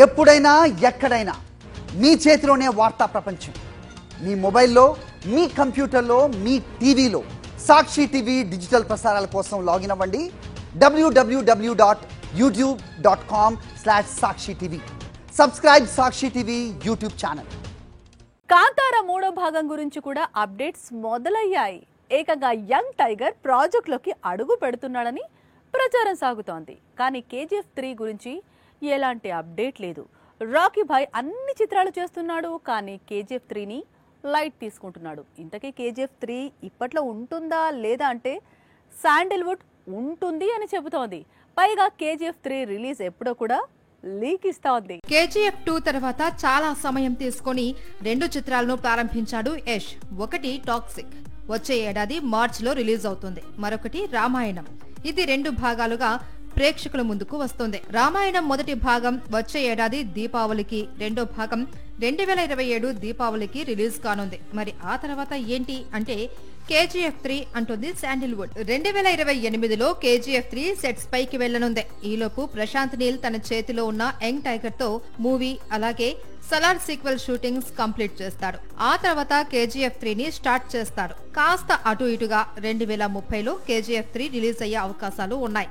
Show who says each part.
Speaker 1: ఎప్పుడైనా ఎక్కడైనా మీ చేతిలోనే వార్తా ప్రపంచం. మీ మొబైల్లో, మీ కంప్యూటర్లో, మీ టీవీలో సాక్షి టీవీ డిజిటల్ ప్రసారాల కోసం లాగిన్ అవ్వండి www.youtube.com/sakshi-tv. సబ్స్క్రైబ్ సాక్షి టీవీ యూట్యూబ్ ఛానల్.
Speaker 2: కాంతార మూడో భాగం గురించి కూడా అప్డేట్స్ మొదలయ్యాయి. ఏకంగా యంగ్ టైగర్ ప్రాజెక్టులోకి అడుగు పెడుతున్నాడని ప్రచారం సాగుతోంది. కానీ KGF 3 గురించి ఎలాంటి అప్డేట్ లేదు. రాకీ భాయ్ అన్ని చిత్రాలు చేస్తున్నాడు, కానీ KGF 3ని లైట్ తీసుకుంటున్నాడు. ఇంతకీ KGF 3 ఇప్పట్లో ఉంటుందా లేదా అంటే శాండిల్వుడ్ ఉంటుంది అని చెబుతోంది. పైగా KGF 3 రిలీజ్ ఎప్పుడో కూడా లీక్ ఇస్తోంది.
Speaker 3: KGF 2 తర్వాత చాలా సమయం తీసుకొని 2 చిత్రాలను ప్రారంభించాడు యష్. ఒకటి టాక్సిక్ వచ్చే ఏడాది మార్చిలో రిలీజ్ అవుతుంది. మరొకటి రామాయణం. ఇది 2 భాగాలుగా ప్రేక్షకుల ముందుకు వస్తుంది. రామాయణం మొదటి భాగం వచ్చే ఏడాది దీపావళికి, రెండో భాగం 2027 దీపావళికి రిలీజ్ కానుంది. మరి ఆ తర్వాత ఏంటి అంటే KGF 3 అంటుంది శాండిల్వుడ్. 2028లో KGF 3 సెట్స్ పైకి వెళ్లనుంది. ఈలోపు ప్రశాంత్ నీల్ తన చేతిలో ఉన్న యంగ్ టైగర్ తో మూవీ అలాగే సలార్ సీక్వెల్ షూటింగ్స్ కంప్లీట్ చేస్తాడు. ఆ తర్వాత KGF 3ని స్టార్ట్ చేస్తాడు. కాస్త అటు ఇటుగా 2030లో KGF 3 రిలీజ్ అయ్యే అవకాశాలు ఉన్నాయి.